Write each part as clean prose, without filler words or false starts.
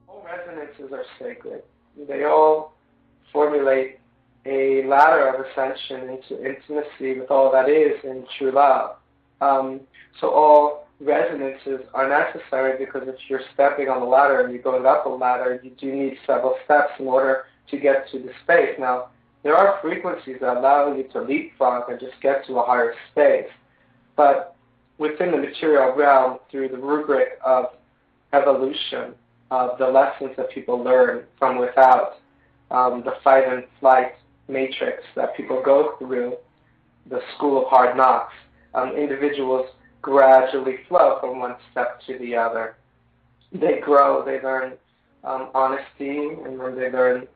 All resonances are sacred. They all formulate a ladder of ascension into intimacy with all that is in true love. So all resonances are necessary, because if you're stepping on the ladder and you're going up a ladder, you do need several steps in order to get to the space. Now, there are frequencies that allow you to leapfrog and just get to a higher space. But within the material realm, through the rubric of evolution, of the lessons that people learn from without, the fight and flight matrix that people go through, the school of hard knocks, individuals gradually flow from one step to the other. They grow, they learn honesty, and then they learn,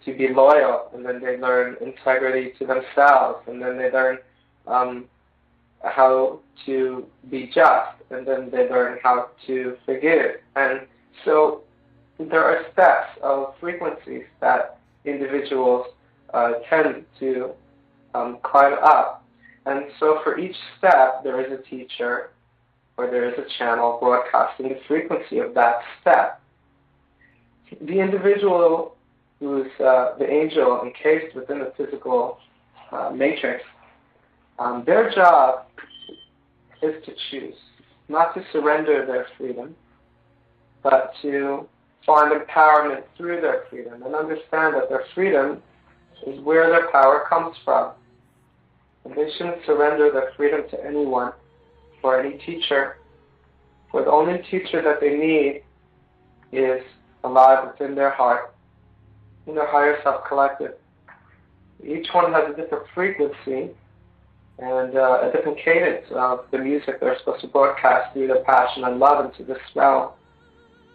to be loyal, and then they learn integrity to themselves, and then they learn how to be just, and then they learn how to forgive. And so there are steps of frequencies that individuals tend to climb up. And so for each step, there is a teacher, or there is a channel broadcasting the frequency of that step. The individual who's the angel encased within the physical matrix, their job is to choose, not to surrender their freedom, but to find empowerment through their freedom and understand that their freedom is where their power comes from. And they shouldn't surrender their freedom to anyone or any teacher, for the only teacher that they need is alive within their heart, in their higher self collective. Each one has a different frequency and a different cadence of the music they're supposed to broadcast through their passion and love into this realm.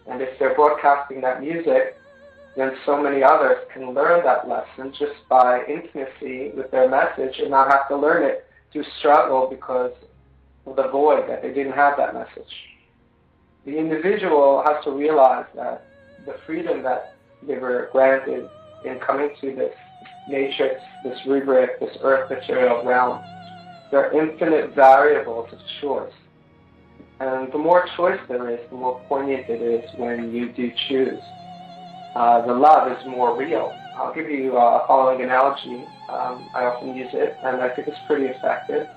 And if they're broadcasting that music, then so many others can learn that lesson just by intimacy with their message and not have to learn it through struggle because of the void that they didn't have that message. The individual has to realize that the freedom that they were granted in coming to this matrix, this rubric, this earth material realm, there are infinite variables of choice. And the more choice there is, the more poignant it is when you do choose. The love is more real. I'll give you a following analogy. I often use it, and I think it's pretty effective.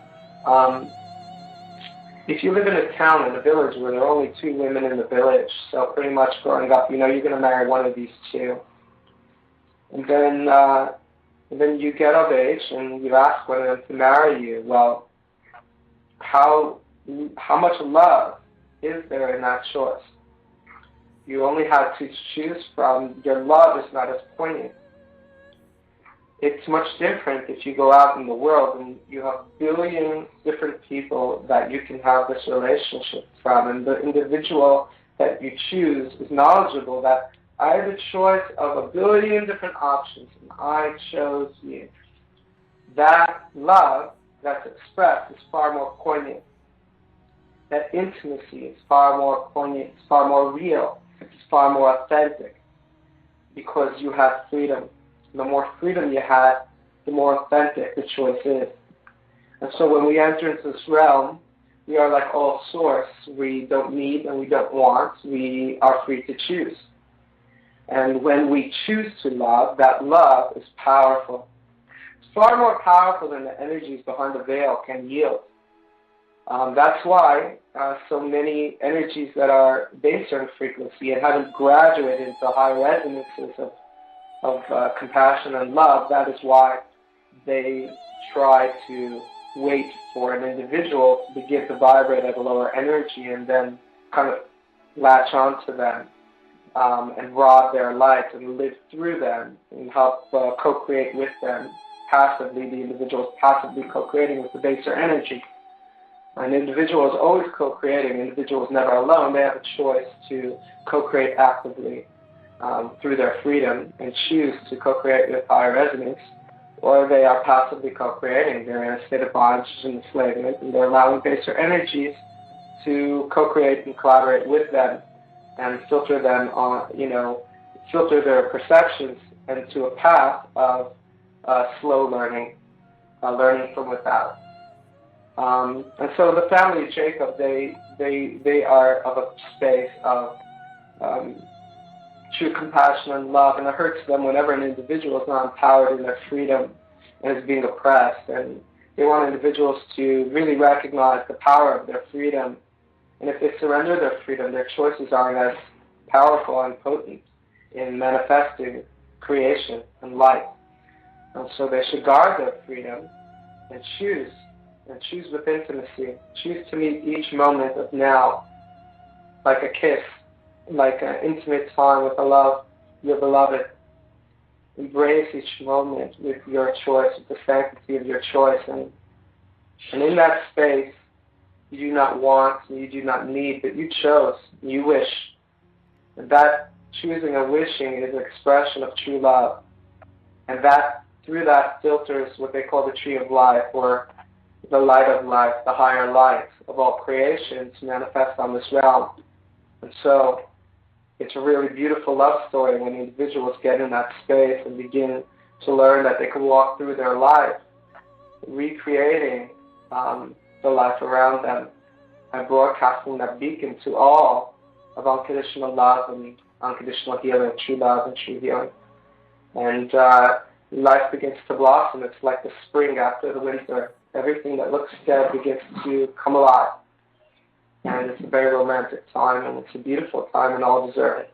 If you live in a town, in a village where there are only 2 women in the village, so pretty much growing up, you know you're going to marry one of these 2. And then you get of age and you ask one of them to marry you. Well, how much love is there in that choice? You only have to choose from. Your love is not as poignant. It's much different if you go out in the world and you have a billion different people that you can have this relationship from, and the individual that you choose is knowledgeable that I have a choice of a billion different options and I chose you. That love that's expressed is far more poignant. That intimacy is far more poignant, it's far more real, it's far more authentic, because you have freedom. The more freedom you have, the more authentic the choice is. And so when we enter into this realm, we are like all source. We don't need and we don't want. We are free to choose. And when we choose to love, that love is powerful. It's far more powerful than the energies behind the veil can yield. That's why so many energies that are baser in frequency and haven't graduated into high resonances of compassion and love, that is why they try to wait for an individual to begin to vibrate at a lower energy and then kind of latch onto them and rob their light and live through them and help co-create with them passively. The individual is passively co-creating with the baser energy. An individual is always co-creating. An individual is never alone. They have a choice to co-create actively through their freedom and choose to co-create with higher resonance, or they are passively co-creating. They're in a state of bondage and enslavement, and they're allowing baser energies to co-create and collaborate with them and filter them on, filter their perceptions into a path of slow learning, learning from without. And so the family of Jacob, they are of a space of true compassion and love, and it hurts them whenever an individual is not empowered in their freedom and is being oppressed. And they want individuals to really recognize the power of their freedom. And if they surrender their freedom, their choices aren't as powerful and potent in manifesting creation and life. And so they should guard their freedom and choose with intimacy. Choose to meet each moment of now like a kiss, like an intimate time with your beloved. Embrace each moment with your choice, with the sanctity of your choice. And in that space, you do not want, you do not need, but you chose, you wish. And that choosing and wishing is an expression of true love. And that, through that, filters what they call the tree of life, or the light of life, the higher light of all creation to manifest on this realm. And so it's a really beautiful love story when individuals get in that space and begin to learn that they can walk through their life, recreating the life around them and broadcasting that beacon to all of unconditional love and unconditional healing, true love and true healing. And life begins to blossom. It's like the spring after the winter. Everything that looks dead begins to come alive. And it's a very romantic time, and it's a beautiful time, and all deserve it.